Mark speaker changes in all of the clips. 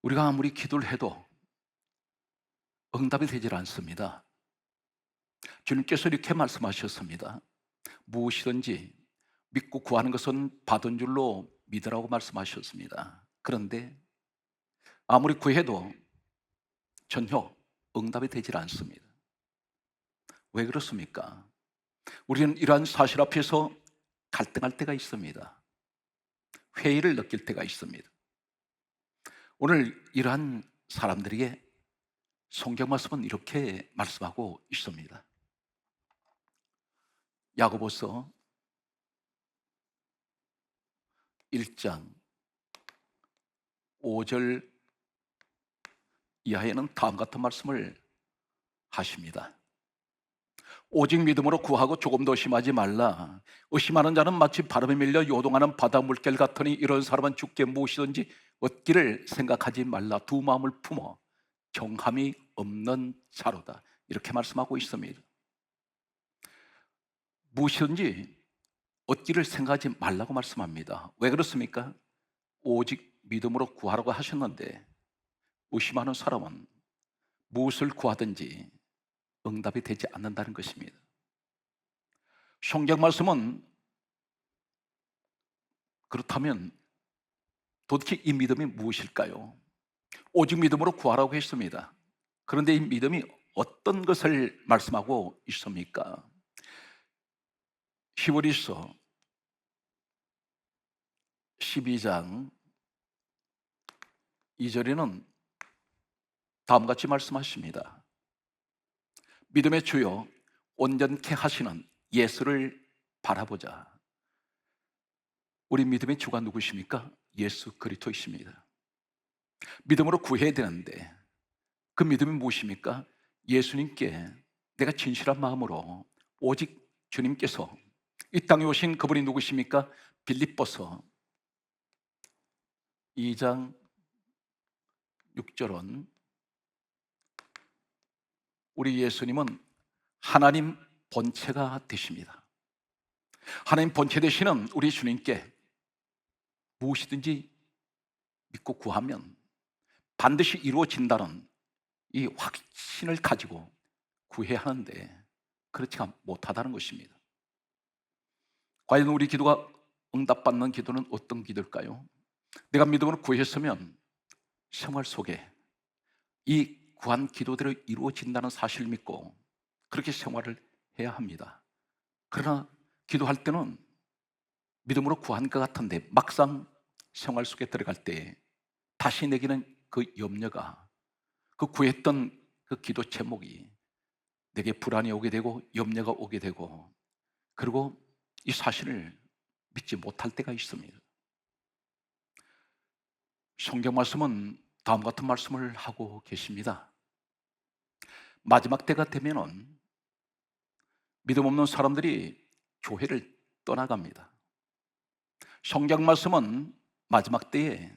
Speaker 1: 우리가 아무리 기도를 해도 응답이 되질 않습니다. 주님께서 이렇게 말씀하셨습니다. 무엇이든지 믿고 구하는 것은 받은 줄로 믿으라고 말씀하셨습니다. 그런데 아무리 구해도 전혀 응답이 되질 않습니다. 왜 그렇습니까? 우리는 이러한 사실 앞에서 갈등할 때가 있습니다. 회의를 느낄 때가 있습니다. 오늘 이러한 사람들에게 성경 말씀은 이렇게 말씀하고 있습니다. 야고보서 1장 5절 이하에는 다음 같은 말씀을 하십니다. 오직 믿음으로 구하고 조금 더 의심하지 말라. 의심하는 자는 마치 바람에 밀려 요동하는 바다 물결 같으니 이런 사람은 주께 무엇이든지 얻기를 생각하지 말라. 두 마음을 품어 경함이 없는 자로다. 이렇게 말씀하고 있습니다. 무엇이든지 얻기를 생각하지 말라고 말씀합니다. 왜 그렇습니까? 오직 믿음으로 구하라고 하셨는데 의심하는 사람은 무엇을 구하든지 응답이 되지 않는다는 것입니다. 성경 말씀은 그렇다면 도대체 이 믿음이 무엇일까요? 오직 믿음으로 구하라고 했습니다. 그런데 이 믿음이 어떤 것을 말씀하고 있습니까? 히브리서 12장 2절에는 다음과 같이 말씀하십니다. 믿음의 주요 온전케 하시는 예수를 바라보자. 우리 믿음의 주가 누구십니까? 예수 그리스도이십니다. 믿음으로 구해야 되는데 그 믿음이 무엇입니까? 예수님께 내가 진실한 마음으로 오직 주님께서 이 땅에 오신 그분이 누구십니까? 빌립보서 2장 6절은 우리 예수님은 하나님 본체가 되십니다. 하나님 본체 되시는 우리 주님께 무엇이든지 믿고 구하면 반드시 이루어진다는 이 확신을 가지고 구해야 하는데 그렇지가 못하다는 것입니다. 과연 우리 기도가 응답받는 기도는 어떤 기도일까요? 내가 믿음으로 구했으면 생활 속에 이 구한 기도대로 이루어진다는 사실을 믿고 그렇게 생활을 해야 합니다. 그러나 기도할 때는 믿음으로 구한 것 같은데 막상 생활 속에 들어갈 때 다시 내기는 그 염려가 그 구했던 그 기도 제목이 내게 불안이 오게 되고 염려가 오게 되고 그리고 이 사실을 믿지 못할 때가 있습니다. 성경 말씀은 다음 같은 말씀을 하고 계십니다. 마지막 때가 되면은 믿음 없는 사람들이 교회를 떠나갑니다. 성경 말씀은 마지막 때에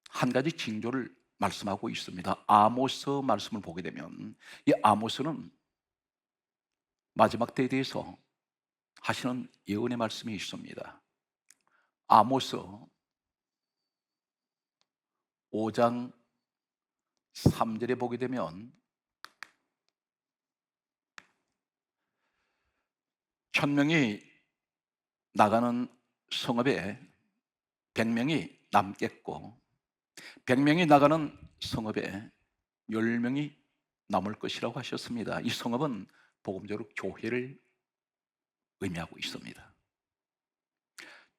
Speaker 1: 한 가지 징조를 말씀하고 있습니다. 아모스 말씀을 보게 되면 이 아모스는 마지막 때에 대해서 하시는 예언의 말씀이 있습니다. 아모스 5장 3절에 보게 되면 천명이 나가는 성읍에 100명이 남겠고 100명이 나가는 성읍에 10명이 남을 것이라고 하셨습니다. 이 성읍은 복음적으로 교회를 의미하고 있습니다.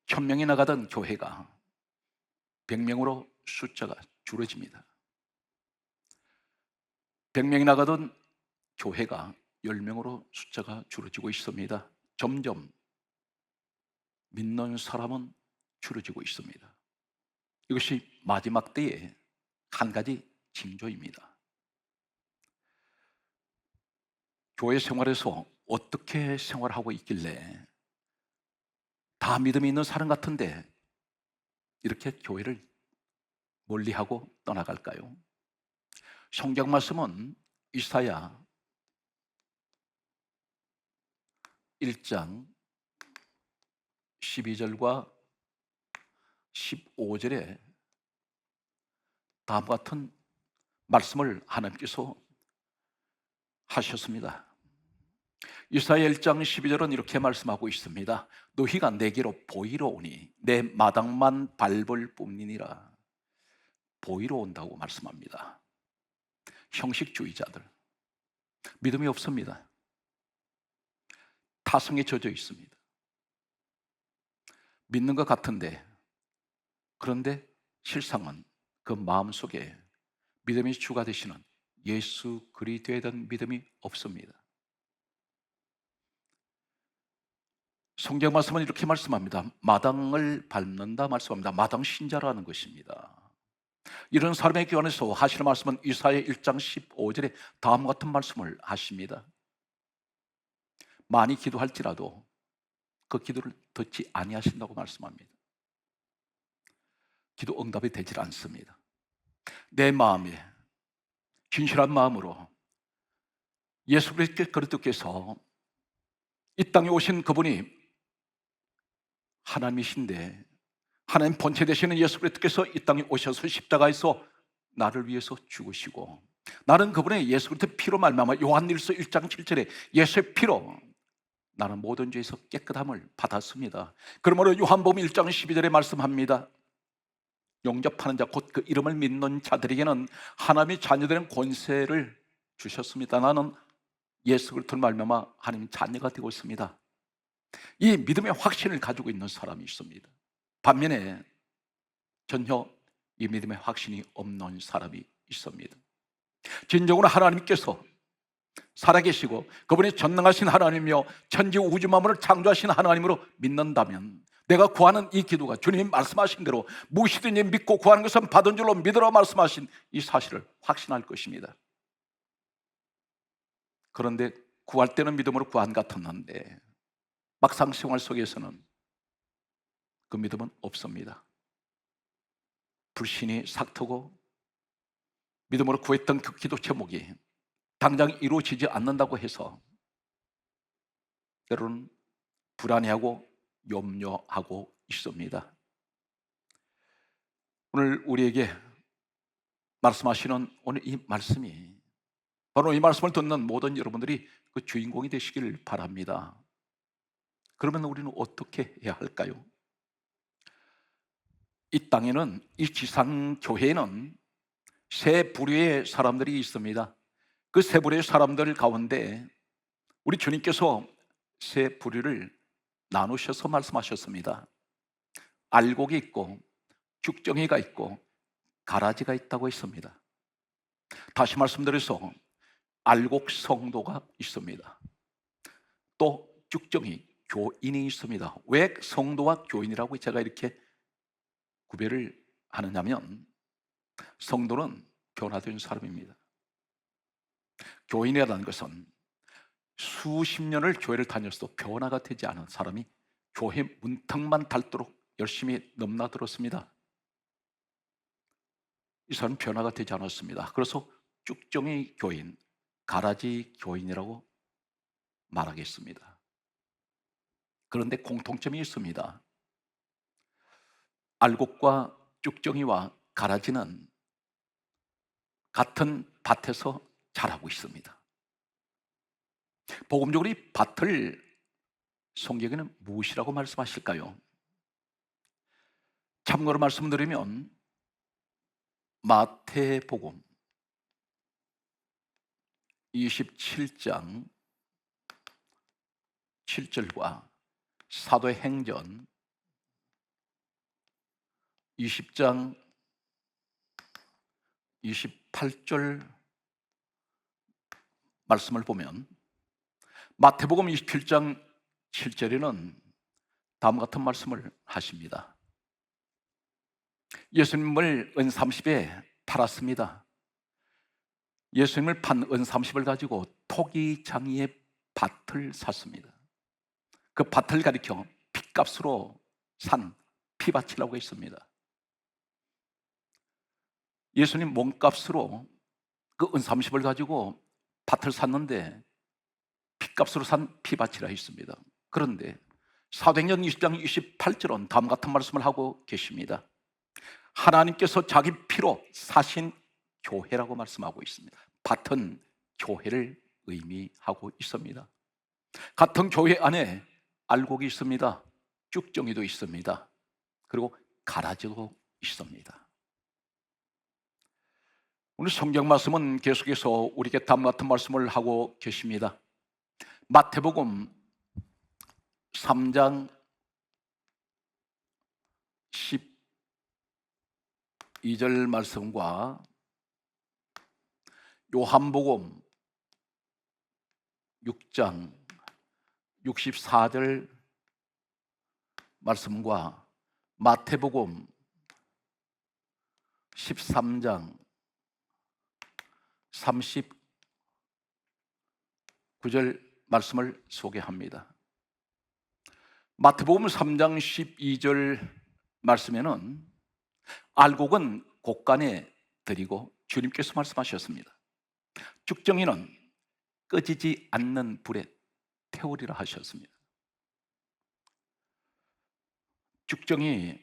Speaker 1: 1000명이 나가던 교회가 100명으로 숫자가 줄어집니다. 100명이 나가던 교회가 10명으로 숫자가 줄어지고 있습니다. 점점 믿는 사람은 줄어지고 있습니다. 이것이 마지막 때의 한 가지 징조입니다. 교회 생활에서 어떻게 생활하고 있길래 다 믿음이 있는 사람 같은데 이렇게 교회를 멀리하고 떠나갈까요? 성경 말씀은 이사야 1장 12절과 15절에 다음과 같은 말씀을 하나님께서 하셨습니다. 이사야 1장 12절은 이렇게 말씀하고 있습니다. 너희가 내게로 보이러 오니 내 마당만 밟을 뿐이니라. 보이러 온다고 말씀합니다. 형식주의자들, 믿음이 없습니다. 타성에 젖어 있습니다. 믿는 것 같은데, 그런데 실상은 그 마음속에 믿음의 주가 되시는 예수 그리스도에 대한 믿음이 없습니다. 성경 말씀은 이렇게 말씀합니다. 마당을 밟는다 말씀합니다. 마당 신자라는 것입니다. 이런 사람의 교환에서 하시는 말씀은 이사야 1장 15절에 다음과 같은 말씀을 하십니다. 많이 기도할지라도 그 기도를 듣지 아니하신다고 말씀합니다. 기도 응답이 되질 않습니다. 내 마음에 진실한 마음으로 예수 그리스도께서 이 땅에 오신 그분이 하나님이신데, 하나님 본체 되시는 예수 그리스도께서 이 땅에 오셔서 십자가에서 나를 위해서 죽으시고, 나는 그분의 예수 그리스도의 피로 말미암아 요한일서 1장 7절에 예수의 피로 나는 모든 죄에서 깨끗함을 받았습니다. 그러므로 요한복음 1장 12절에 말씀합니다. 영접하는 자 곧 그 이름을 믿는 자들에게는 하나님의 자녀되는 권세를 주셨습니다. 나는 예수 그리스도를 말미암아 하나님 자녀가 되고 있습니다. 이 믿음의 확신을 가지고 있는 사람이 있습니다. 반면에 전혀 이 믿음의 확신이 없는 사람이 있습니다. 진정으로 하나님께서 살아계시고 그분이 전능하신 하나님이며 천지 우주 만물을 창조하신 하나님으로 믿는다면, 내가 구하는 이 기도가 주님이 말씀하신 대로 무엇이든지 믿고 구하는 것은 받은 줄로 믿으라 말씀하신 이 사실을 확신할 것입니다. 그런데 구할 때는 믿음으로 구한 같았는데 막상 생활 속에서는 그 믿음은 없습니다. 불신이 삭트고 믿음으로 구했던 그 기도 제목이 당장 이루어지지 않는다고 해서 때로는 불안해하고 염려하고 있습니다. 오늘 우리에게 말씀하시는 오늘 이 말씀이 바로 이 말씀을 듣는 모든 여러분들이 그 주인공이 되시길 바랍니다. 그러면 우리는 어떻게 해야 할까요? 이 땅에는, 이 지상교회에는 세 부류의 사람들이 있습니다. 그 세 부류의 사람들 가운데 우리 주님께서 세 부류를 나누셔서 말씀하셨습니다. 알곡이 있고 죽정이가 있고 가라지가 있다고 했습니다. 다시 말씀드려서 알곡 성도가 있습니다. 또 죽정이 교인이 있습니다. 왜 성도와 교인이라고 제가 이렇게 구별을 하느냐면, 성도는 변화된 사람입니다. 교인이라는 것은 수십 년을 교회를 다녔어도 변화가 되지 않은 사람이 교회 문턱만 닳도록 열심히 넘나들었습니다. 이 사람은 변화가 되지 않았습니다. 그래서 쭉정이 교인, 가라지 교인이라고 말하겠습니다. 그런데 공통점이 있습니다. 알곡과 쭉정이와 가라지는 같은 밭에서 자라고 있습니다. 복음적으로 이 밭을 성경에는 무엇이라고 말씀하실까요? 참고로 말씀드리면 마태복음 27장 7절과 사도행전 20장 28절 말씀을 보면, 마태복음 27장 7절에는 다음과 같은 말씀을 하십니다. 예수님을 은 30에 팔았습니다. 예수님을 판 은 30을 가지고 토기장이의 밭을 샀습니다. 그 밭을 가리켜 핏값으로 산 피밭이라고 했습니다. 예수님 몸값으로 그 은 30을 가지고 밭을 샀는데 핏값으로 산 피밭이라 했습니다. 그런데 사도행전 20장 28절은 다음 같은 말씀을 하고 계십니다. 하나님께서 자기 피로 사신 교회라고 말씀하고 있습니다. 밭은 교회를 의미하고 있습니다. 같은 교회 안에 알곡이 있습니다. 쭉정이도 있습니다. 그리고 가라지도 있습니다. 오늘 성경 말씀은 계속해서 우리에게 다음과 같은 말씀을 하고 계십니다. 마태복음 3장 12절 말씀과 요한복음 6장 64절 말씀과 마태복음 13장 39절 말씀을 소개합니다. 마태복음 3장 12절 말씀에는 알곡은 곡간에 드리고 주님께서 말씀하셨습니다. 쭉정이는 꺼지지 않는 불에 태우리라 하셨습니다. 쭉정이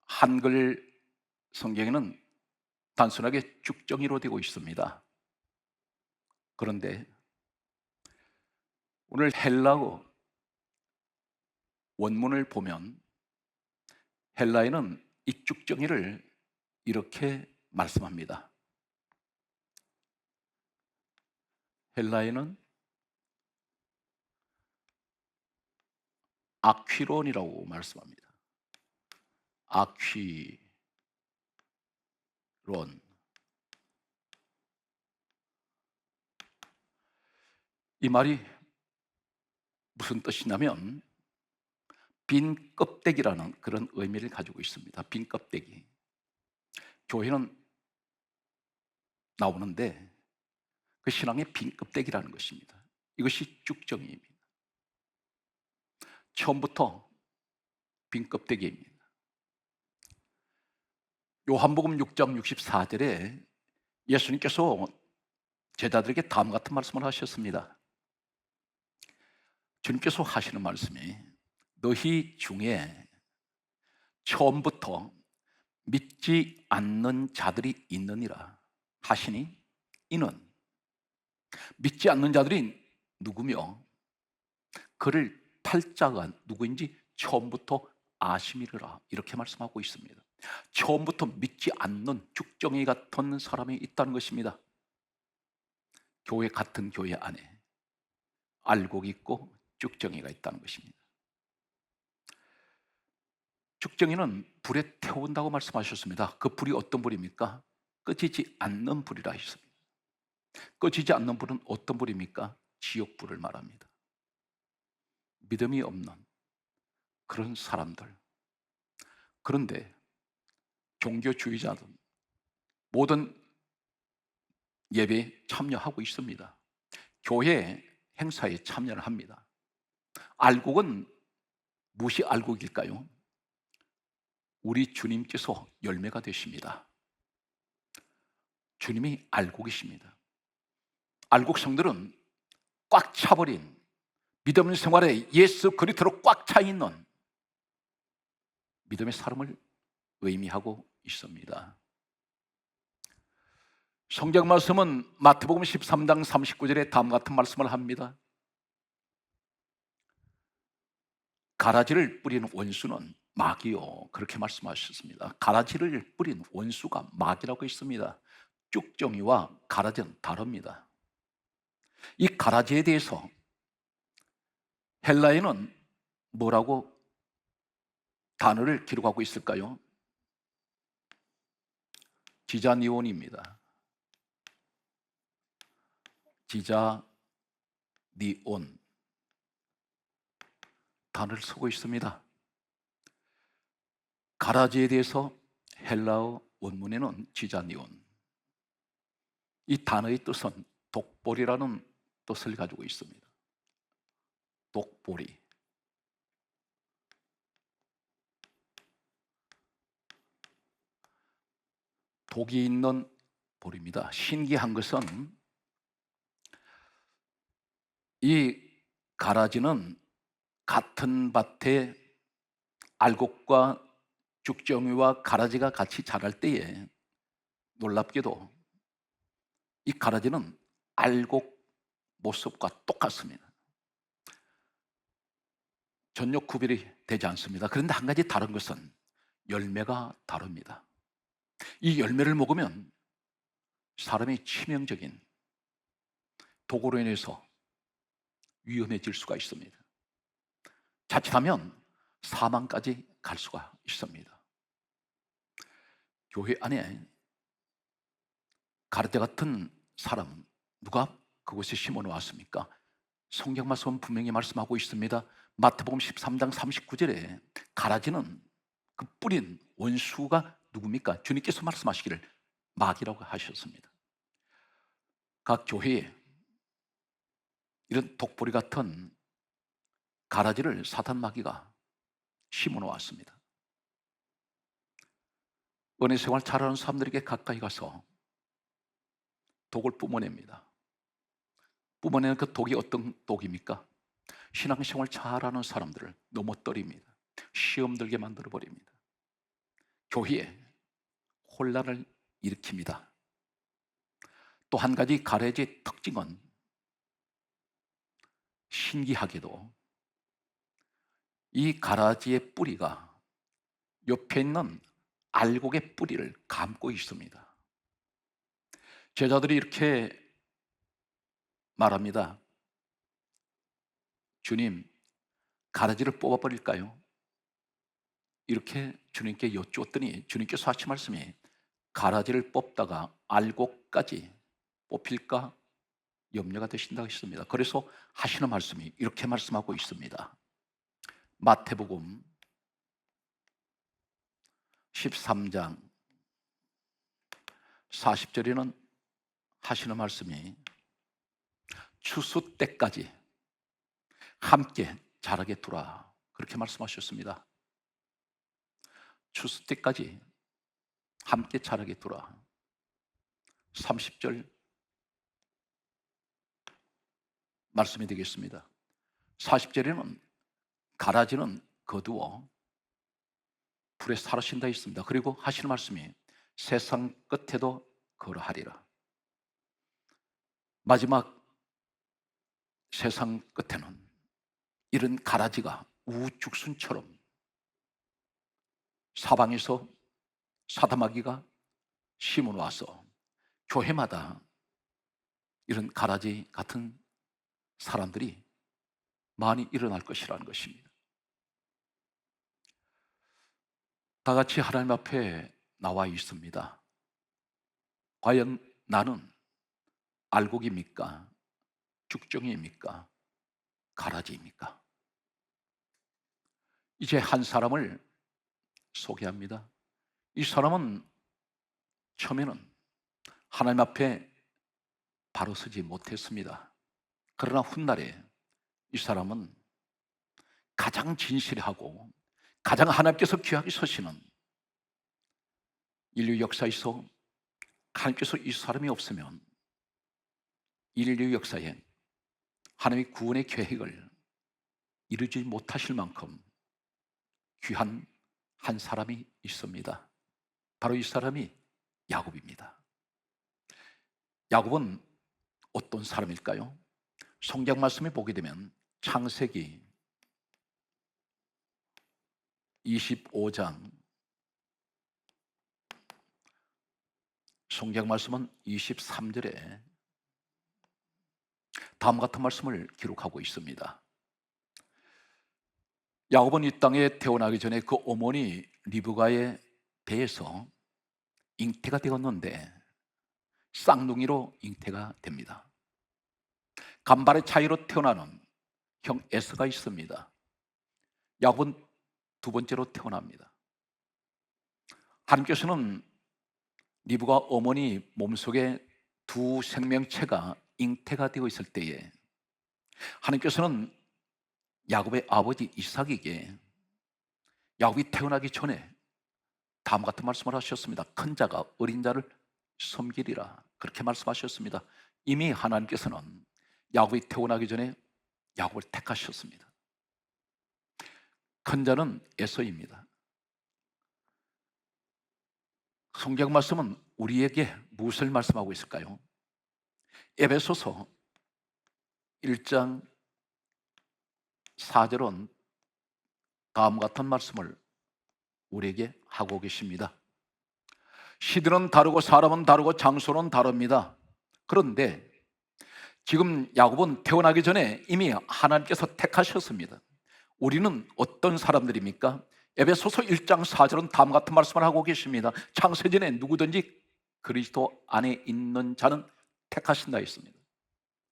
Speaker 1: 한글 성경에는 단순하게 쭉정이로 되고 있습니다. 그런데 오늘 헬라어 원문을 보면 헬라에는 이 쭉정이를 이렇게 말씀합니다. 헬라에는 아퀴론이라고 말씀합니다. 아퀴론. 이 말이 무슨 뜻이냐면 빈 껍데기라는 그런 의미를 가지고 있습니다. 빈 껍데기. 교회는 나오는데 그 신앙의 빈 껍데기라는 것입니다. 이것이 쭉정이입니다. 처음부터 빈 껍데기입니다. 요한복음 6장 64절에 예수님께서 제자들에게 다음 같은 말씀을 하셨습니다. 주님께서 하시는 말씀이 너희 중에 처음부터 믿지 않는 자들이 있느니라 하시니 이는 믿지 않는 자들이 누구며 그를 팔자가 누구인지 처음부터 아심이라 이렇게 말씀하고 있습니다. 처음부터 믿지 않는 쭉정이 같은 사람이 있다는 것입니다. 교회 같은 교회 안에 알곡이 있고 쭉정이가 있다는 것입니다. 쭉정이는 불에 태운다고 말씀하셨습니다. 그 불이 어떤 불입니까? 꺼지지 않는 불이라 했습니다. 꺼지지 않는 불은 어떤 불입니까? 지옥불을 말합니다. 믿음이 없는 그런 사람들. 그런데 종교주의자들 모든 예배에 참여하고 있습니다. 교회 행사에 참여를 합니다. 알곡은 무엇이 알곡일까요? 우리 주님께서 열매가 되십니다. 주님이 알곡이십니다. 알곡 성들은 꽉 차버린 믿음 생활에 예수 그리스도로 꽉 차 있는 믿음의 사람을 의미하고 있습니다. 성경 말씀은 마태복음 13장 39절에 다음과 같은 말씀을 합니다. 가라지를 뿌리는 원수는 마귀요 그렇게 말씀하셨습니다. 가라지를 뿌린 원수가 마귀라고 했습니다. 쭉정이와 가라지는 다릅니다. 이 가라지에 대해서 헬라에는 뭐라고 단어를 기록하고 있을까요? 지자니온입니다. 지자니온 단어를 쓰고 있습니다. 가라지에 대해서 헬라어 원문에는 지자니온 이 단어의 뜻은 독보리라는 뜻을 가지고 있습니다. 독보리. 독이 있는 보리입니다. 신기한 것은 이 가라지는 같은 밭에 알곡과 죽정이와 가라지가 같이 자랄 때에 놀랍게도 이 가라지는 알곡 모습과 똑같습니다. 전혀 구별이 되지 않습니다. 그런데 한 가지 다른 것은 열매가 다릅니다. 이 열매를 먹으면 사람이 치명적인 독으로 인해서 위험해질 수가 있습니다. 자칫하면 사망까지 갈 수가 있습니다. 교회 안에 가르대 같은 사람 누가 그곳에 심어 놓았습니까? 성경 말씀은 분명히 말씀하고 있습니다. 마태복음 13장 39절에 가라지는 그 뿌린 원수가 누굽니까? 주님께서 말씀하시기를 마귀라고 하셨습니다. 각 교회에 이런 독보리 같은 가라지를 사탄 마귀가 심어 놓았습니다. 은혜 생활 잘하는 사람들에게 가까이 가서 독을 뿜어냅니다. 뿜어내는 그 독이 어떤 독입니까? 신앙생활 잘하는 사람들을 넘어뜨립니다. 시험 들게 만들어 버립니다. 교회에 혼란을 일으킵니다. 또 한 가지 가라지의 특징은 신기하게도 이 가라지의 뿌리가 옆에 있는 알곡의 뿌리를 감고 있습니다. 제자들이 이렇게 말합니다. 주님, 가라지를 뽑아버릴까요? 이렇게 주님께 여쭈었더니 주님께서 하신 말씀이 가라지를 뽑다가 알곡까지 뽑힐까 염려가 되신다고 했습니다. 그래서 하시는 말씀이 이렇게 말씀하고 있습니다. 마태복음 13장 40절에는 하시는 말씀이 추수 때까지 함께 자라게 두라 그렇게 말씀하셨습니다. 추수 때까지 함께 자라게 두라. 30절 말씀이 되겠습니다. 40절에는 가라지는 거두어 불에 사르신다 있습니다. 그리고 하시는 말씀이 세상 끝에도 거러하리라. 마지막 세상 끝에는 이런 가라지가 우죽순처럼 사방에서 사다마귀가 심어 놓아서 교회마다 이런 가라지 같은 사람들이 많이 일어날 것이라는 것입니다. 다 같이 하나님 앞에 나와 있습니다. 과연 나는 알곡입니까? 죽정이입니까? 가라지입니까? 이제 한 사람을 소개합니다. 이 사람은 처음에는 하나님 앞에 바로 서지 못했습니다. 그러나 훗날에 이 사람은 가장 진실하고 가장 하나님께서 귀하게 서시는 인류 역사에서 하나님께서 이 사람이 없으면 인류 역사에 하나님의 구원의 계획을 이루지 못하실 만큼 귀한 한 사람이 있습니다. 바로 이 사람이 야곱입니다. 야곱은 어떤 사람일까요? 성경 말씀을 보게 되면 창세기 25장 성경 말씀은 23절에 다음 같은 말씀을 기록하고 있습니다. 야곱은 이 땅에 태어나기 전에 그 어머니 리브가의 배에서 잉태가 되었는데 쌍둥이로 잉태가 됩니다. 간발의 차이로 태어나는 형 에서가 있습니다. 야곱은 두 번째로 태어납니다. 하나님께서는 리브가 어머니 몸속에 두 생명체가 잉태가 되어 있을 때에 하나님께서는 야곱의 아버지 이삭에게 야곱이 태어나기 전에 다음 같은 말씀을 하셨습니다. 큰 자가 어린 자를 섬기리라 그렇게 말씀하셨습니다. 이미 하나님께서는 야곱이 태어나기 전에 야곱을 택하셨습니다. 큰 자는 에서입니다. 성경 말씀은 우리에게 무엇을 말씀하고 있을까요? 에베소서 1장 4절은 다음과 같은 말씀을 우리에게 하고 계십니다. 시들은 다르고 사람은 다르고 장소는 다릅니다. 그런데 지금 야곱은 태어나기 전에 이미 하나님께서 택하셨습니다. 우리는 어떤 사람들입니까? 에베소서 1장 4절은 다음과 같은 말씀을 하고 계십니다. 창세전에 누구든지 그리스도 안에 있는 자는 택하신다 했습니다.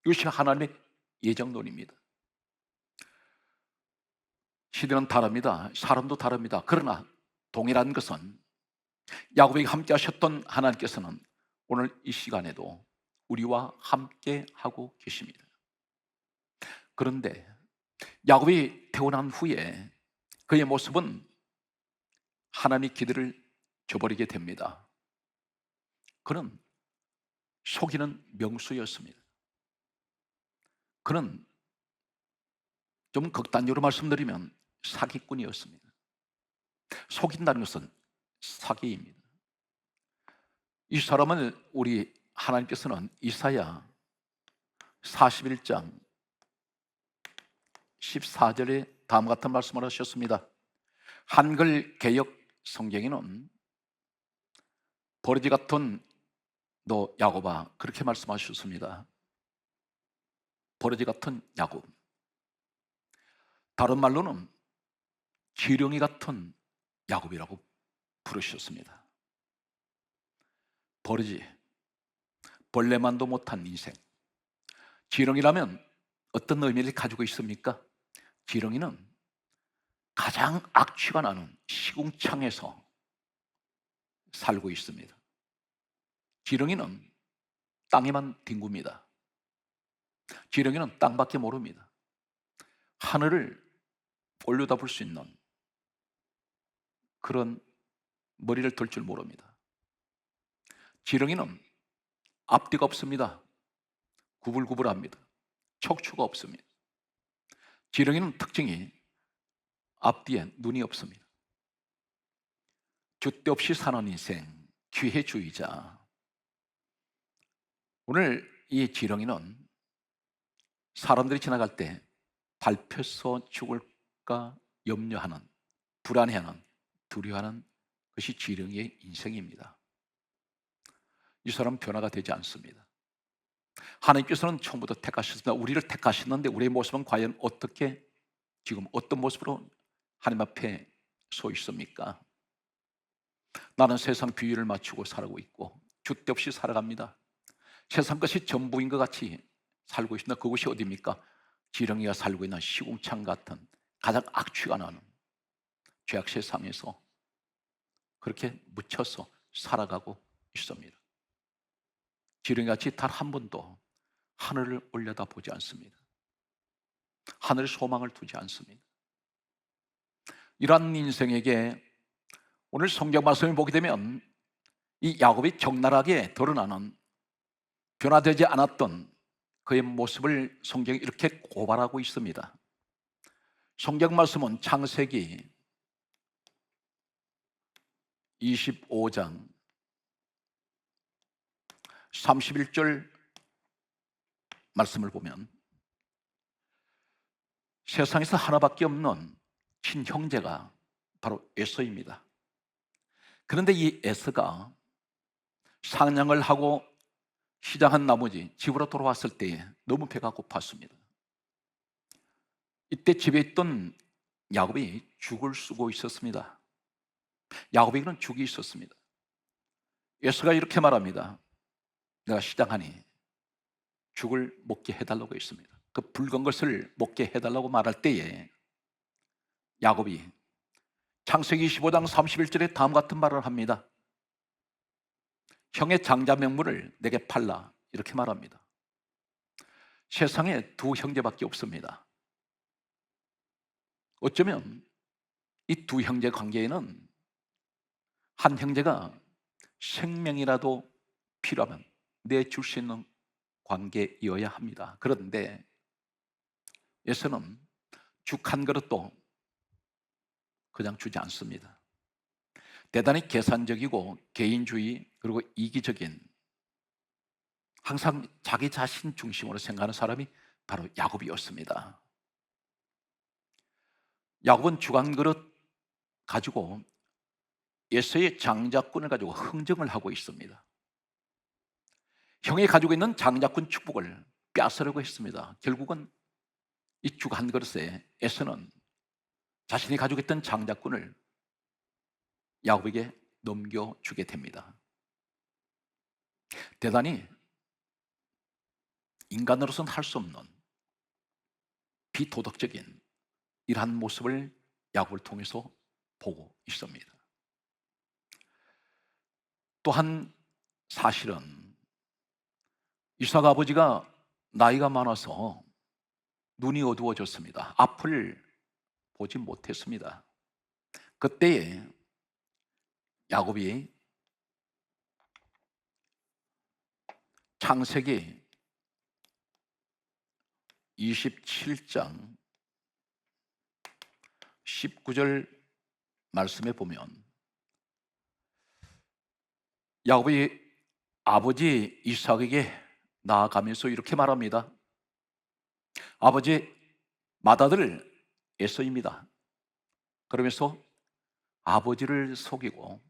Speaker 1: 이것이 하나님의 예정론입니다. 시대는 다릅니다. 사람도 다릅니다. 그러나 동일한 것은 야곱에게 함께 하셨던 하나님께서는 오늘 이 시간에도 우리와 함께 하고 계십니다. 그런데 야곱이 태어난 후에 그의 모습은 하나님의 기대를 저버리게 됩니다. 그는 속이는 명수였습니다. 그는 좀 극단적으로 말씀드리면 사기꾼이었습니다. 속인다는 것은 사기입니다. 이 사람을 우리 하나님께서는 이사야 41장 14절에 다음과 같은 말씀을 하셨습니다. 한글 개역 성경에는 버러지 같은 너 야곱아 그렇게 말씀하셨습니다. 버러지 같은 야곱. 다른 말로는 지렁이 같은 야곱이라고 부르셨습니다. 버러지, 벌레만도 못한 인생. 지렁이라면 어떤 의미를 가지고 있습니까? 지렁이는 가장 악취가 나는 시궁창에서 살고 있습니다. 지렁이는 땅에만 뒹굽니다. 지렁이는 땅밖에 모릅니다. 하늘을 올려다볼 수 있는 그런 머리를 들 줄 모릅니다. 지렁이는 앞뒤가 없습니다. 구불구불합니다. 척추가 없습니다. 지렁이는 특징이 앞뒤에 눈이 없습니다. 줏대 없이 사는 인생, 기회주의자. 오늘 이 지렁이는 사람들이 지나갈 때 밟혀서 죽을까 염려하는, 불안해하는, 두려워하는 것이 지렁이의 인생입니다. 이 사람은 변화가 되지 않습니다. 하나님께서는 처음부터 택하셨습니다. 우리를 택하셨는데 우리의 모습은 과연 어떻게 지금 어떤 모습으로 하나님 앞에 서 있습니까? 나는 세상 비위를 맞추고 살아가고 있고 줏대 없이 살아갑니다. 세상 것이 전부인 것 같이 살고 있습니다. 그것이 어디입니까? 지렁이가 살고 있는 시궁창 같은 가장 악취가 나는 죄악 세상에서 그렇게 묻혀서 살아가고 있습니다. 지렁이같이 단 한 번도 하늘을 올려다보지 않습니다. 하늘에 소망을 두지 않습니다. 이러한 인생에게 오늘 성경 말씀을 보게 되면 이 야곱이 적나라하게 드러나는 변화되지 않았던 그의 모습을 성경이 이렇게 고발하고 있습니다. 성경 말씀은 창세기 25장 31절 말씀을 보면 세상에서 하나밖에 없는 친형제가 바로 에서입니다. 그런데 이 에서가 상냥을 하고 시장한 나머지 집으로 돌아왔을 때에 너무 배가 고팠습니다. 이때 집에 있던 야곱이 죽을 쓰고 있었습니다. 야곱에게는 죽이 있었습니다. 에서가 이렇게 말합니다. 내가 시장하니 죽을 먹게 해달라고 했습니다. 그 붉은 것을 먹게 해달라고 말할 때에 야곱이 창세기 25장 31절에 다음 같은 말을 합니다. 형의 장자 명물을 내게 팔라 이렇게 말합니다. 세상에 두 형제밖에 없습니다. 어쩌면 이 두 형제 관계에는 한 형제가 생명이라도 필요하면 내줄 수 있는 관계이어야 합니다. 그런데 에서는 죽 한 그릇도 그냥 주지 않습니다. 대단히 계산적이고 개인주의 그리고 이기적인, 항상 자기 자신 중심으로 생각하는 사람이 바로 야곱이었습니다. 야곱은 주간 그릇 가지고 에서의 장자권을 가지고 흥정을 하고 있습니다. 형이 가지고 있는 장자권 축복을 빼앗으려고 했습니다. 결국은 이 주간 그릇에 에서는 자신이 가지고 있던 장자권을 야곱에게 넘겨주게 됩니다. 대단히 인간으로서는 할 수 없는 비도덕적인 이러한 모습을 야곱을 통해서 보고 있습니다. 또한 사실은 이삭 아버지가 나이가 많아서 눈이 어두워졌습니다. 앞을 보지 못했습니다. 그때에 야곱이 창세기 27장 19절 말씀에 보면 야곱이 아버지 이삭에게 나아가면서 이렇게 말합니다. 아버지, 맏아들 에서입니다. 그러면서 아버지를 속이고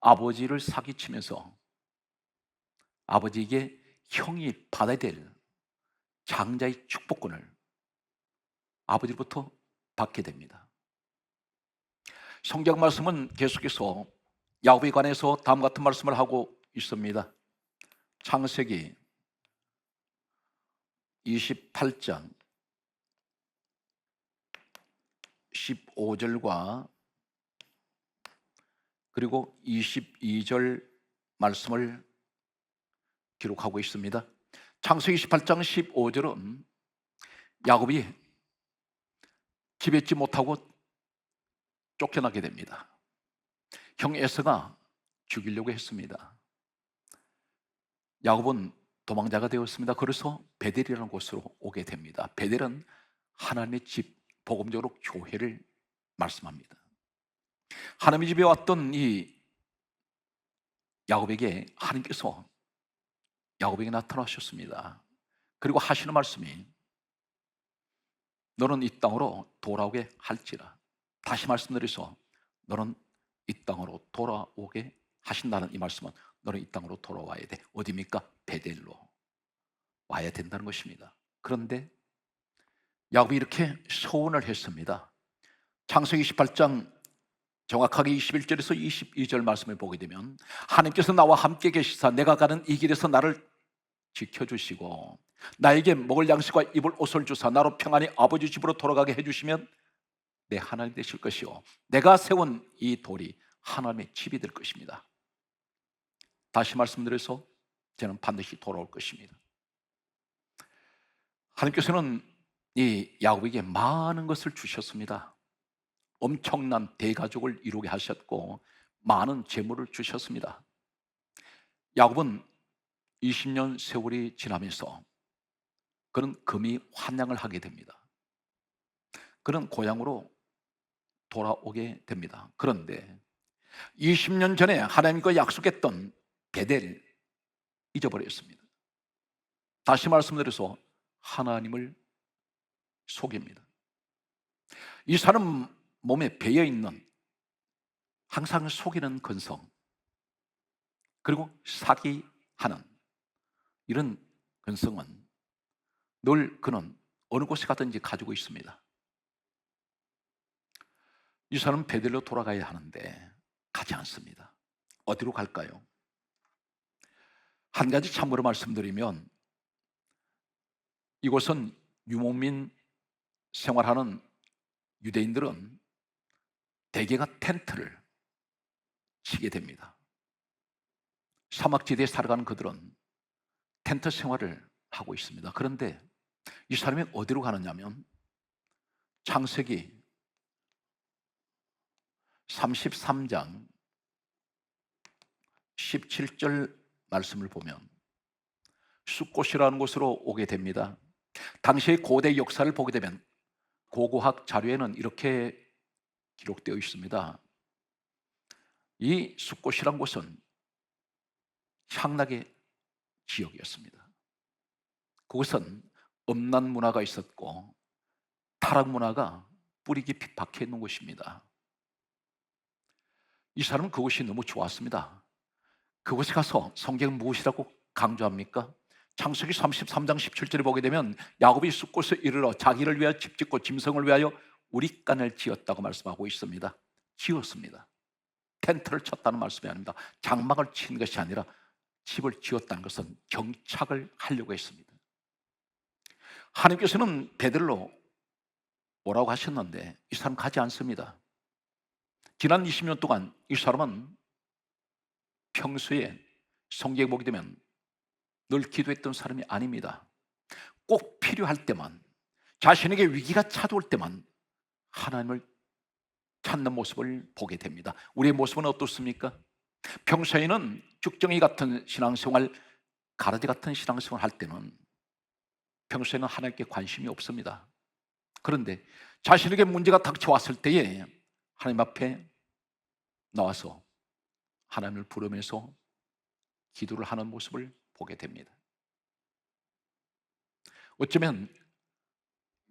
Speaker 1: 아버지를 사기치면서 아버지에게 형이 받아야 될 장자의 축복권을 아버지로부터 받게 됩니다. 성경 말씀은 계속해서 야곱에 관해서 다음 같은 말씀을 하고 있습니다. 창세기 28장 15절과 그리고 22절 말씀을 기록하고 있습니다. 창세기 28장 15절은 야곱이 집에 있지 못하고 쫓겨나게 됩니다. 형 에서가 죽이려고 했습니다. 야곱은 도망자가 되었습니다. 그래서 베델이라는 곳으로 오게 됩니다. 베델은 하나님의 집, 복음적으로 교회를 말씀합니다. 하나님의 집에 왔던 이 야곱에게 하나님께서 야곱에게 나타나셨습니다. 그리고 하시는 말씀이 너는 이 땅으로 돌아오게 할지라. 다시 말씀드려서 너는 이 땅으로 돌아오게 하신다는 이 말씀은 너는 이 땅으로 돌아와야 돼. 어디입니까? 베델로 와야 된다는 것입니다. 그런데 야곱이 이렇게 소원을 했습니다. 창세기 28장 정확하게 21절에서 22절 말씀을 보게 되면 하나님께서 나와 함께 계시사 내가 가는 이 길에서 나를 지켜주시고 나에게 먹을 양식과 입을 옷을 주사 나로 평안히 아버지 집으로 돌아가게 해주시면 내 하나님 되실 것이요 내가 세운 이 돌이 하나님의 집이 될 것입니다. 다시 말씀드려서 저는 반드시 돌아올 것입니다. 하나님께서는 이 야곱에게 많은 것을 주셨습니다. 엄청난 대가족을 이루게 하셨고 많은 재물을 주셨습니다. 야곱은 20년 세월이 지나면서 그는 금이 환양을 하게 됩니다. 그는 고향으로 돌아오게 됩니다. 그런데 20년 전에 하나님과 약속했던 베델 잊어버렸습니다. 다시 말씀드려서 하나님을 속입니다. 이 사람 몸에 배어있는 항상 속이는 근성, 그리고 사기하는 이런 근성은 늘 그는 어느 곳에 가든지 가지고 있습니다. 이 사람은 베델로 돌아가야 하는데 가지 않습니다. 어디로 갈까요? 한 가지 참고로 말씀드리면 이곳은 유목민 생활하는 유대인들은 대개가 텐트를 치게 됩니다. 사막지대에 살아가는 그들은 텐트 생활을 하고 있습니다. 그런데 이 사람이 어디로 가느냐면 창세기 33장 17절 말씀을 보면 숫곳이라는 곳으로 오게 됩니다. 당시의 고대 역사를 보게 되면 고고학 자료에는 이렇게 기록되어 있습니다. 이 숫곳이란 곳은 향락의 지역이었습니다. 그곳은 음란 문화가 있었고 타락 문화가 뿌리 깊이 박혀 있는 곳입니다. 이 사람은 그곳이 너무 좋았습니다. 그곳에 가서 성경 무엇이라고 강조합니까? 창세기 33장 17절에 보게 되면 야곱이 숫곳에 이르러 자기를 위하여 집 짓고 짐승을 위하여 우리간을 지었다고 말씀하고 있습니다. 지었습니다. 텐트를 쳤다는 말씀이 아닙니다. 장막을 친 것이 아니라 집을 지었다는 것은 정착을 하려고 했습니다. 하나님께서는 베들로 오라고 하셨는데 이 사람 가지 않습니다. 지난 20년 동안 이 사람은 평소에 성경에 보게 되면 늘 기도했던 사람이 아닙니다. 꼭 필요할 때만, 자신에게 위기가 찾아올 때만 하나님을 찾는 모습을 보게 됩니다. 우리의 모습은 어떻습니까? 평소에는 죽정이 같은 신앙생활, 가라지 같은 신앙생활 할 때는 평소에는 하나님께 관심이 없습니다. 그런데 자신에게 문제가 닥쳐왔을 때에 하나님 앞에 나와서 하나님을 부르면서 기도를 하는 모습을 보게 됩니다. 어쩌면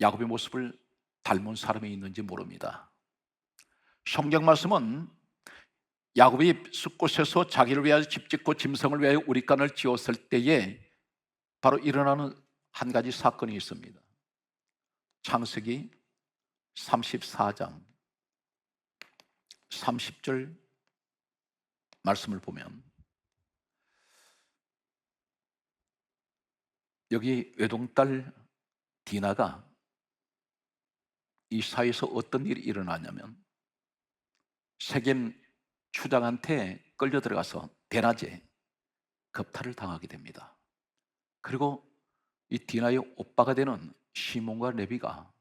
Speaker 1: 야곱의 모습을 닮은 사람이 있는지 모릅니다. 성경 말씀은 야곱이 숫곳에서 자기를 위하여 집 짓고 짐승을 위하여 우리간을 지었을 때에 바로 일어나는 한 가지 사건이 있습니다. 창세기 34장 30절 말씀을 보면 여기 외동딸 디나가 이 사이에서 어떤 일이 일어나냐면 세겜 추장한테 끌려 들어가서 대낮에 겁탈을 당하게 됩니다. 그리고 이 디나의 오빠가 되는 시몬과 레비가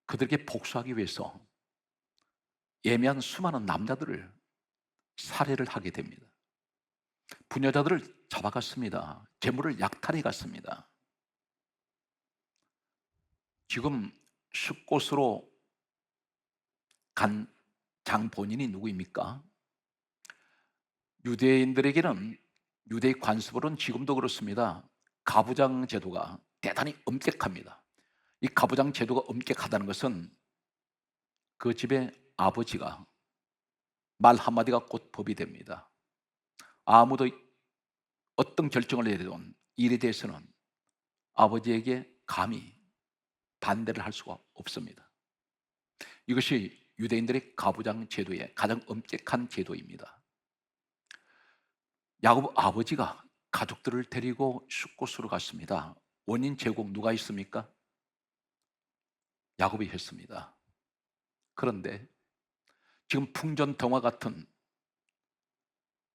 Speaker 1: 그들에게 복수하기 위해서 예매한 수많은 남자들을 살해를 하게 됩니다. 부녀자들을 잡아갔습니다. 재물을 약탈해 갔습니다. 지금 숫곳으로 간 장본인이 누구입니까? 유대인들에게는 유대의 관습으로는 지금도 그렇습니다. 가부장 제도가 대단히 엄격합니다. 이 가부장 제도가 엄격하다는 것은 그 집의 아버지가 말 한마디가 곧 법이 됩니다. 아무도 어떤 결정을 내려도 일에 대해서는 아버지에게 감히 반대를 할 수가 없습니다. 이것이 유대인들의 가부장 제도의 가장 엄격한 제도입니다. 야곱 아버지가 가족들을 데리고 숫곳으로 갔습니다. 원인 제공 누가 있습니까? 야곱이 했습니다. 그런데 지금 풍전등화 같은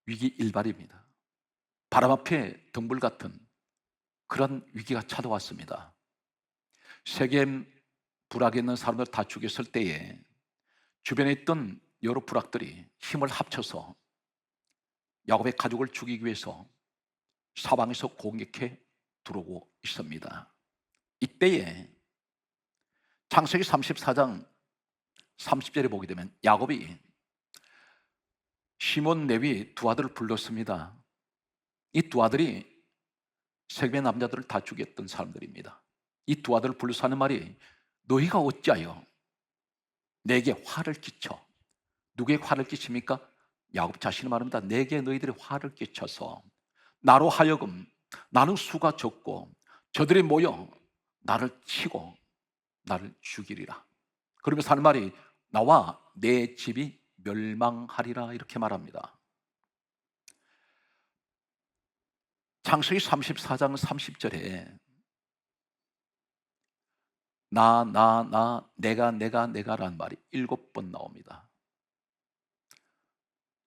Speaker 1: 위기 일발입니다. 바람 앞에 등불 같은 그런 위기가 찾아왔습니다. 세겜 부락에 있는 사람들 다 죽였을 때에 주변에 있던 여러 부락들이 힘을 합쳐서 야곱의 가족을 죽이기 위해서 사방에서 공격해 들어오고 있습니다. 이때에 창세기 34장 30절에 보게 되면 야곱이 시몬 레위 두 아들을 불렀습니다. 이 두 아들이 세겜의 남자들을 다 죽였던 사람들입니다. 이 두 아들을 불러서 하는 말이 너희가 어찌하여 내게 화를 끼쳐. 누구에게 화를 끼칩니까? 야곱 자신이 말합니다. 내게 너희들이 화를 끼쳐서 나로 하여금 나는 수가 적고 저들이 모여 나를 치고 나를 죽이리라. 그러면서 하는 말이 나와 내 집이 멸망하리라 이렇게 말합니다. 창세기 34장 30절에 내가라는 말이 7번 나옵니다.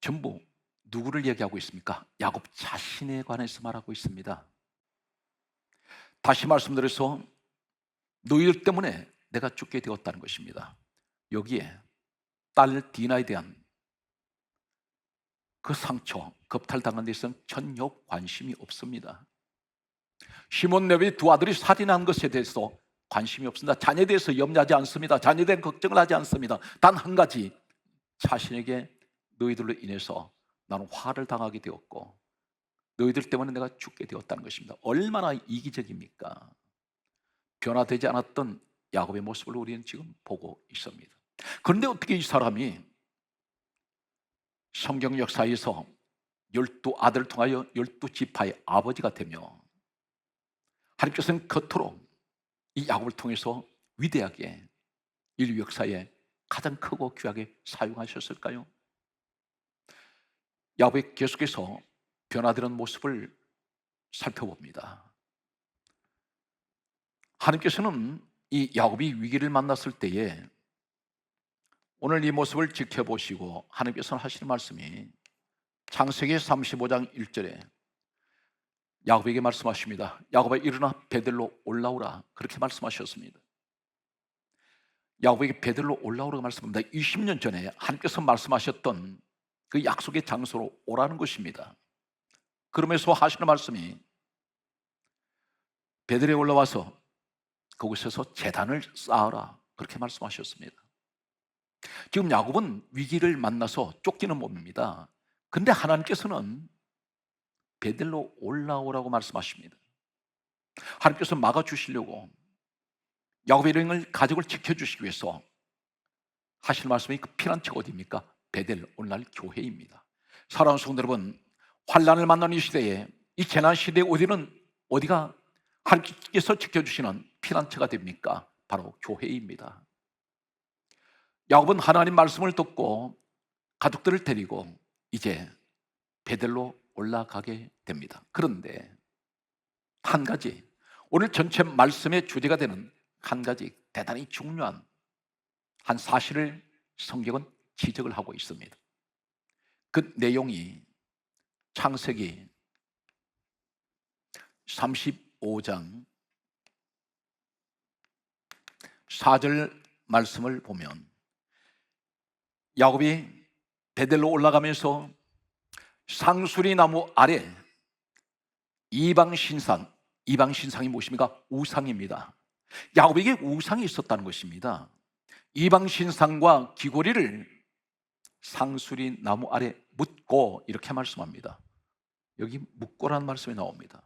Speaker 1: 전부 누구를 얘기하고 있습니까? 야곱 자신에 관해서 말하고 있습니다. 다시 말씀드려서 너희들 때문에 내가 죽게 되었다는 것입니다. 여기에 딸 디나에 대한 그 상처, 겁탈당한 데 있어서는 전혀 관심이 없습니다. 시몬 레위 두 아들이 살인한 것에 대해서 관심이 없습니다. 자녀에 대해서 염려하지 않습니다. 자녀에 대한 걱정을 하지 않습니다. 단 한 가지, 자신에게 너희들로 인해서 나는 화를 당하게 되었고 너희들 때문에 내가 죽게 되었다는 것입니다. 얼마나 이기적입니까? 변화되지 않았던 야곱의 모습을 우리는 지금 보고 있습니다. 그런데 어떻게 이 사람이 성경 역사에서 12아들을 통하여 12지파의 아버지가 되며 하나님께서는 그토록 이 야곱을 통해서 위대하게 인류 역사에 가장 크고 귀하게 사용하셨을까요? 야곱이 계속해서 변화되는 모습을 살펴봅니다. 하나님께서는 이 야곱이 위기를 만났을 때에 오늘 이 모습을 지켜보시고 하나님께서는 하시는 말씀이 창세기 35장 1절에 야곱에게 말씀하십니다. 야곱아 일어나 베들로 올라오라, 그렇게 말씀하셨습니다. 야곱에게 베들로 올라오라고 말씀합니다. 20년 전에 하나님께서 말씀하셨던 그 약속의 장소로 오라는 것입니다. 그러면서 하시는 말씀이 베들에 올라와서 그곳에서 제단을 쌓아라, 그렇게 말씀하셨습니다. 지금 야곱은 위기를 만나서 쫓기는 몸입니다. 근데 하나님께서는 베들로 올라오라고 말씀하십니다. 하나님께서 막아주시려고 야곱의 영을 가족을 지켜주시기 위해서 하시는 말씀이 그 피난처가 어디입니까? 베델, 오늘날 교회입니다. 사랑하는 성도 여러분, 환난을 만나는 이 시대에, 이 재난 시대에 어디가 하나님께서 지켜주시는 피난처가 됩니까? 바로 교회입니다. 야곱은 하나님 말씀을 듣고 가족들을 데리고 이제 베델로 올라가게 됩니다. 그런데 한 가지, 오늘 전체 말씀의 주제가 되는 한 가지 대단히 중요한 한 사실을 성경은 지적을 하고 있습니다. 그 내용이 창세기 35장 4절 말씀을 보면 야곱이 베델로 올라가면서 상수리 나무 아래 이방신상이 무엇입니까? 우상입니다. 야곱에게 우상이 있었다는 것입니다. 이방신상과 귀고리를 상수리 나무 아래 묻고, 이렇게 말씀합니다. 여기 묻고라는 말씀이 나옵니다.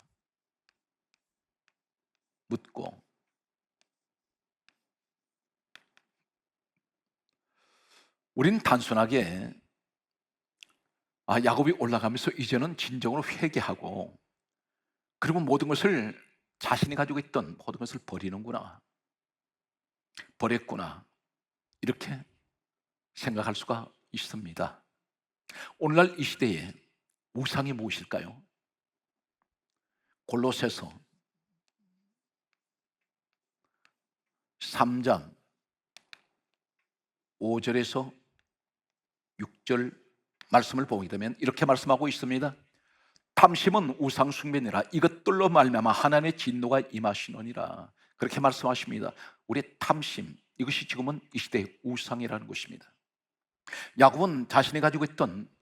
Speaker 1: 묻고. 우리는 단순하게 야곱이 올라가면서 이제는 진정으로 회개하고 그리고 모든 것을, 자신이 가지고 있던 모든 것을 버렸구나, 이렇게 생각할 수가 있습니다. 오늘날 이 시대에 우상이 무엇일까요? 골로새서 3장 5절에서 6절 말씀을 보게 되면 이렇게 말씀하고 있습니다. 탐심은 우상 숭배니라. 이것들로 말미암아 하나님의 진노가 임하시느니라. 그렇게 말씀하십니다. 우리의 탐심, 이것이 지금은 이 시대의 우상이라는 것입니다. 야곱은 자신이 가지고 있던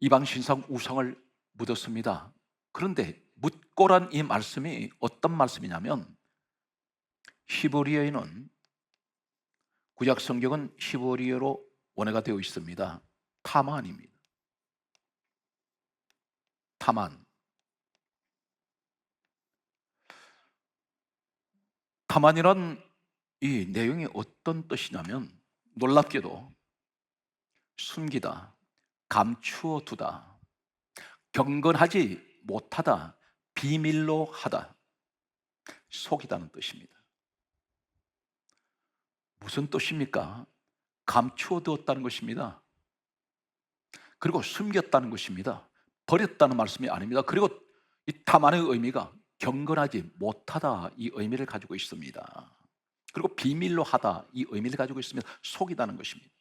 Speaker 1: 이방신상 우상을 묻었습니다. 그런데 묻고란 이 말씀이 어떤 말씀이냐면, 히브리어에는, 구약 성경은 히브리어로 원어가 되어 있습니다. 타만입니다. 타만이란 이 내용이 어떤 뜻이냐면, 놀랍게도 숨기다, 감추어 두다, 경건하지 못하다, 비밀로 하다, 속이다는 뜻입니다. 무슨 뜻입니까? 감추어 두었다는 것입니다. 그리고 숨겼다는 것입니다. 버렸다는 말씀이 아닙니다. 그리고 이 타만의 의미가 경건하지 못하다, 이 의미를 가지고 있습니다. 그리고 비밀로 하다, 이 의미를 가지고 있습니다. 속이다는 것입니다.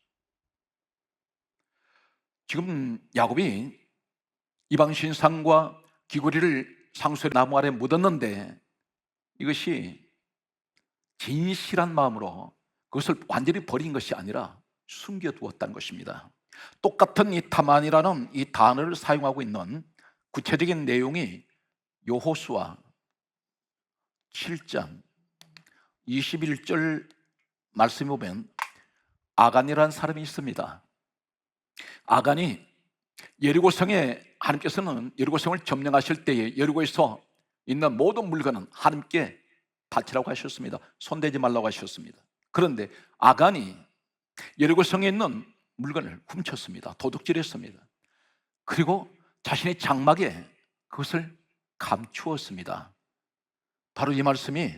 Speaker 1: 지금 야곱이 이방신상과 귀고리를 상수의 나무 아래 묻었는데, 이것이 진실한 마음으로 그것을 완전히 버린 것이 아니라 숨겨두었다는 것입니다. 똑같은 이 타만이라는 이 단어를 사용하고 있는 구체적인 내용이 여호수아 7장 21절 말씀에 보면 아간이라는 사람이 있습니다. 아간이 여리고성에, 하나님께서는 여리고성을 점령하실 때에 여리고에서 있는 모든 물건은 하나님께 바치라고 하셨습니다. 손대지 말라고 하셨습니다. 그런데 아간이 여리고성에 있는 물건을 훔쳤습니다. 도둑질했습니다. 그리고 자신의 장막에 그것을 감추었습니다. 바로 이 말씀이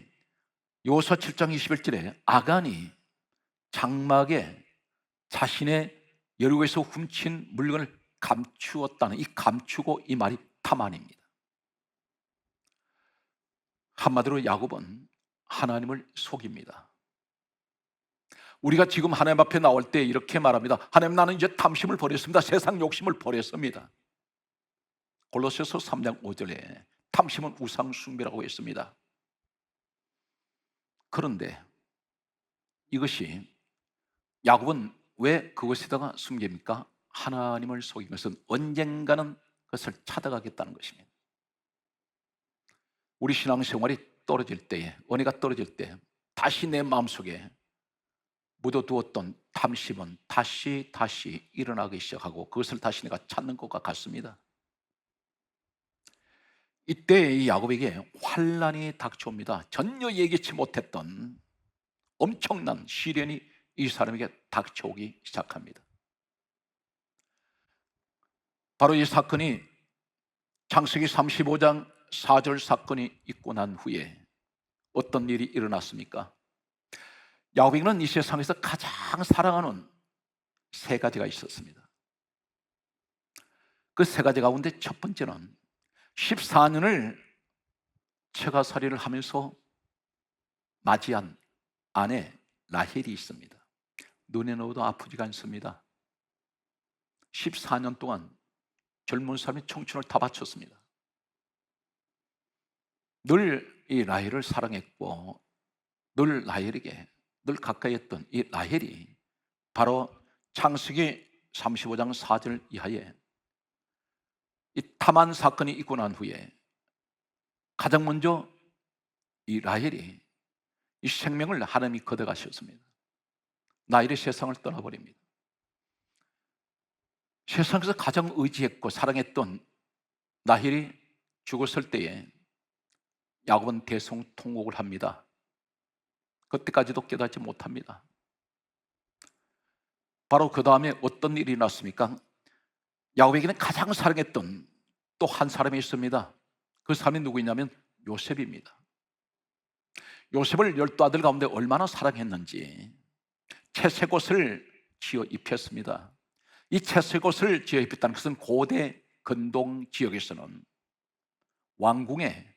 Speaker 1: 여호수아 7장 21절에 아간이 장막에 자신의 여리고에서 훔친 물건을 감추었다는, 이 감추고, 이 말이 탐안입니다. 한마디로 야곱은 하나님을 속입니다. 우리가 지금 하나님 앞에 나올 때 이렇게 말합니다. 하나님, 나는 이제 탐심을 버렸습니다. 세상 욕심을 버렸습니다. 골로새서 3장 5절에 탐심은 우상 숭배라고 했습니다. 그런데 이것이, 야곱은 왜 그것에다가 숨깁니까? 하나님을 속인 것은 언젠가는 그것을 찾아가겠다는 것입니다. 우리 신앙생활이 떨어질 때에, 은혜가 떨어질 때 다시 내 마음속에 묻어두었던 탐심은 다시 일어나기 시작하고 그것을 다시 내가 찾는 것과 같습니다. 이때 이 야곱에게 환난이 닥쳐옵니다. 전혀 예기치 못했던 엄청난 시련이 이 사람에게 닥쳐오기 시작합니다. 바로 이 사건이 창세기 35장 4절 사건이 있고 난 후에 어떤 일이 일어났습니까? 야곱에게는 이 세상에서 가장 사랑하는 세 가지가 있었습니다. 그 세 가지 가운데 첫 번째는 14년을 처가살이를 하면서 맞이한 아내 라헬이 있습니다. 눈에 넣어도 아프지가 않습니다. 14년 동안 젊은 사람이 청춘을 다 바쳤습니다. 늘 이 라헬을 사랑했고 늘 라헬에게 늘 가까이 했던 이 라헬이 바로 창세기 35장 4절 이하에 이 타만 사건이 있고 난 후에 가장 먼저 이 라헬이 이 생명을 하나님이 걷어가셨습니다. 라헬이 세상을 떠나버립니다. 세상에서 가장 의지했고 사랑했던 라헬이 죽었을 때에 야곱은 대성통곡을 합니다. 그때까지도 깨닫지 못합니다. 바로 그 다음에 어떤 일이 났습니까? 야곱에게는 가장 사랑했던 또 한 사람이 있습니다. 그 사람이 누구냐면 요셉입니다. 요셉을 12아들 가운데 얼마나 사랑했는지 채색옷을 지어 입혔습니다. 이 채색옷을 지어 입혔다는 것은 고대 근동 지역에서는 왕궁의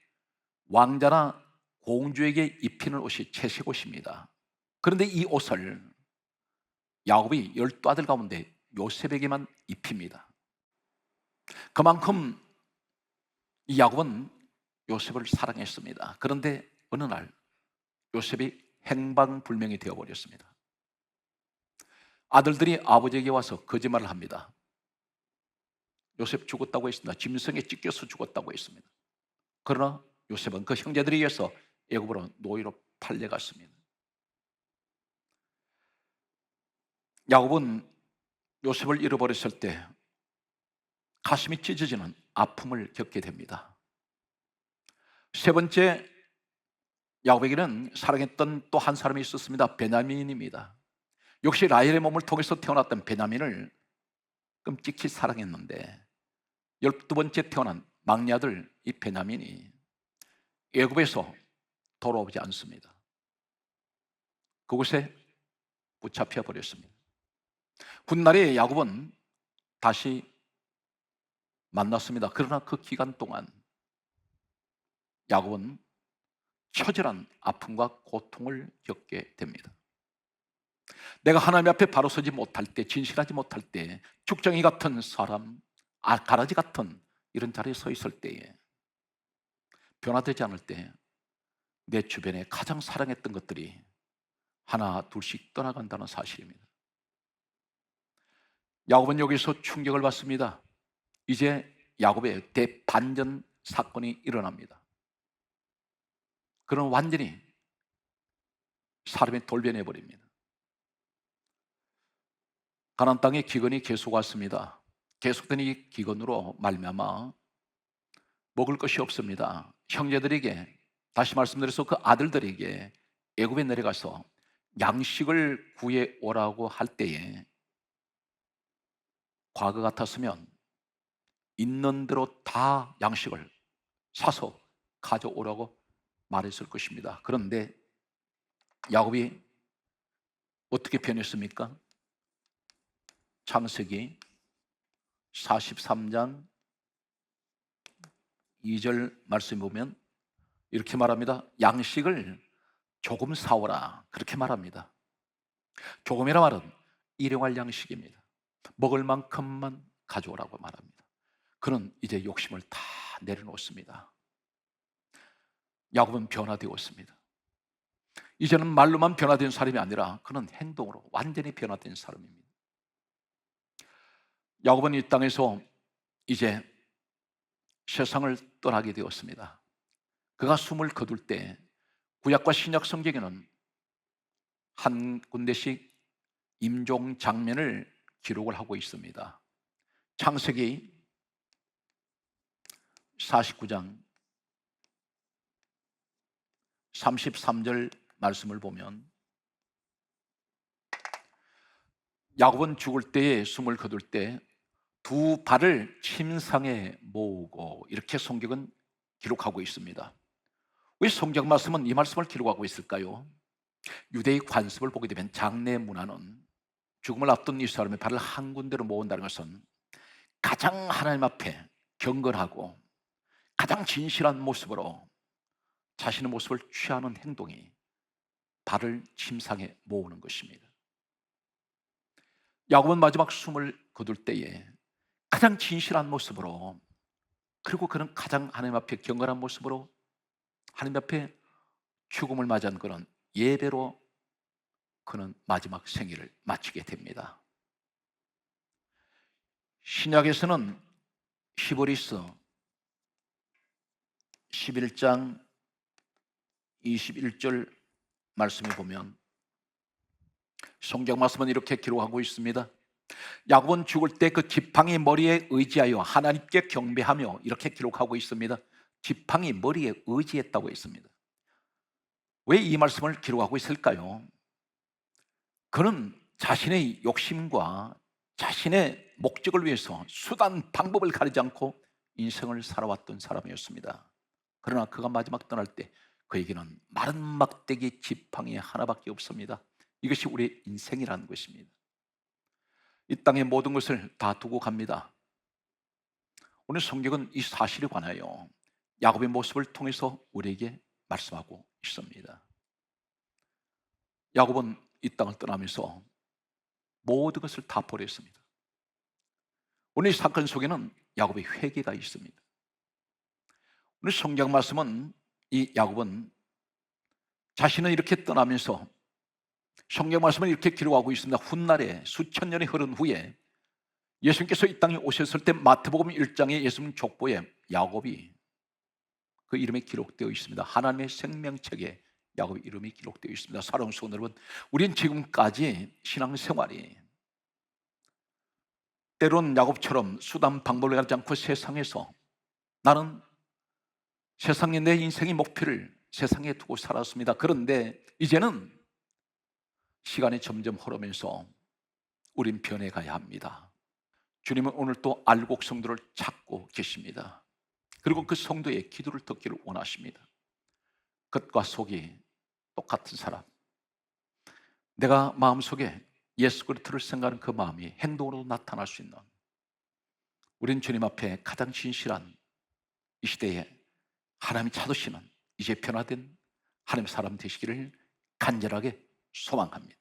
Speaker 1: 왕자나 공주에게 입히는 옷이 채색옷입니다. 그런데 이 옷을 야곱이 12아들 가운데 요셉에게만 입힙니다. 그만큼 이 야곱은 요셉을 사랑했습니다. 그런데 어느 날 요셉이 행방불명이 되어버렸습니다. 아들들이 아버지에게 와서 거짓말을 합니다. 요셉 죽었다고 했습니다. 짐승에 찢겨서 죽었다고 했습니다. 그러나 요셉은 그 형제들에 의해서 애굽으로 노예로 팔려갔습니다. 야곱은 요셉을 잃어버렸을 때 가슴이 찢어지는 아픔을 겪게 됩니다. 세 번째, 야곱에게는 사랑했던 또 한 사람이 있었습니다. 베냐민입니다. 역시 라헬의 몸을 통해서 태어났던 베냐민을 끔찍히 사랑했는데 12번째 태어난 막내 아들 이 베냐민이 애굽에서 돌아오지 않습니다. 그곳에 붙잡혀 버렸습니다. 훗날에 야곱은 다시 만났습니다. 그러나 그 기간 동안 야곱은 처절한 아픔과 고통을 겪게 됩니다. 내가 하나님 앞에 바로 서지 못할 때, 진실하지 못할 때, 죽정이 같은 사람, 가라지 같은 이런 자리에 서 있을 때에 변화되지 않을 때 내 주변에 가장 사랑했던 것들이 하나 둘씩 떠나간다는 사실입니다. 야곱은 여기서 충격을 받습니다. 이제 야곱의 대반전 사건이 일어납니다. 그는 완전히 사람이 돌변해 버립니다. 가나안 땅에 기근이 계속 왔습니다. 계속된 이 기근으로 말미암아 먹을 것이 없습니다. 형제들에게, 다시 말씀드려서 그 아들들에게 애굽에 내려가서 양식을 구해 오라고 할 때에 과거 같았으면 있는 대로 다 양식을 사서 가져오라고 말했을 것입니다. 그런데 야곱이 어떻게 변했습니까? 창세기 43장 2절 말씀 보면 이렇게 말합니다. 양식을 조금 사오라, 그렇게 말합니다. 조금이라 말은 일용할 양식입니다. 먹을 만큼만 가져오라고 말합니다. 그는 이제 욕심을 다 내려놓습니다. 야곱은 변화되었습니다. 이제는 말로만 변화된 사람이 아니라 그는 행동으로 완전히 변화된 사람입니다. 야곱은 이 땅에서 이제 세상을 떠나게 되었습니다. 그가 숨을 거둘 때 구약과 신약 성경에는 한 군데씩 임종 장면을 기록을 하고 있습니다. 창세기 49장 33절 말씀을 보면 야곱은 죽을 때에 숨을 거둘 때 두 발을 침상에 모으고, 이렇게 성경은 기록하고 있습니다. 왜 성경 말씀은 이 말씀을 기록하고 있을까요? 유대의 관습을 보게 되면 장례 문화는 죽음을 앞둔 이 사람의 발을 한 군데로 모은다는 것은 가장 하나님 앞에 경건하고 가장 진실한 모습으로 자신의 모습을 취하는 행동이 발을 침상에 모으는 것입니다. 야곱은 마지막 숨을 거둘 때에 가장 진실한 모습으로, 그리고 그는 가장 하나님 앞에 경건한 모습으로 하나님 앞에 죽음을 맞이한 그런 예배로 그는 마지막 생일을 마치게 됩니다. 신약에서는 히브리서 11장 21절 말씀에 보면 성경 말씀은 이렇게 기록하고 있습니다. 야곱은 죽을 때 그 지팡이 머리에 의지하여 하나님께 경배하며, 이렇게 기록하고 있습니다. 지팡이 머리에 의지했다고 했습니다. 왜 이 말씀을 기록하고 있을까요? 그는 자신의 욕심과 자신의 목적을 위해서 수단 방법을 가리지 않고 인생을 살아왔던 사람이었습니다. 그러나 그가 마지막 떠날 때 그에게는 마른 막대기 지팡이 하나밖에 없습니다. 이것이 우리의 인생이라는 것입니다. 이 땅의 모든 것을 다 두고 갑니다. 오늘 성경은 이 사실에 관하여 야곱의 모습을 통해서 우리에게 말씀하고 있습니다. 야곱은 이 땅을 떠나면서 모든 것을 다 버렸습니다. 오늘 이 사건 속에는 야곱의 회개가 있습니다. 오늘 성경 말씀은 이 야곱은 자신은 이렇게 떠나면서, 성경 말씀은 이렇게 기록하고 있습니다. 훗날에 수천 년이 흐른 후에 예수님께서 이 땅에 오셨을 때 마태복음 1장에 예수님 족보에 야곱이, 그 이름이 기록되어 있습니다. 하나님의 생명책에 야곱의 이름이 기록되어 있습니다. 사랑하는 성도 여러분, 우리는 지금까지 신앙생활이 때론 야곱처럼 수단 방법을 가리지 않고 세상에서, 나는 세상에 내 인생의 목표를 세상에 두고 살았습니다. 그런데 이제는 시간이 점점 흐르면서 우린 변해가야 합니다. 주님은 오늘 또 알곡 성도를 찾고 계십니다. 그리고 그 성도의 기도를 듣기를 원하십니다. 겉과 속이 똑같은 사람, 내가 마음속에 예수 그리스도를 생각하는 그 마음이 행동으로 나타날 수 있는, 우린 주님 앞에 가장 진실한, 이 시대에 하나님이 찾으시는 이제 변화된 하나님의 사람 되시기를 간절하게 소망합니다.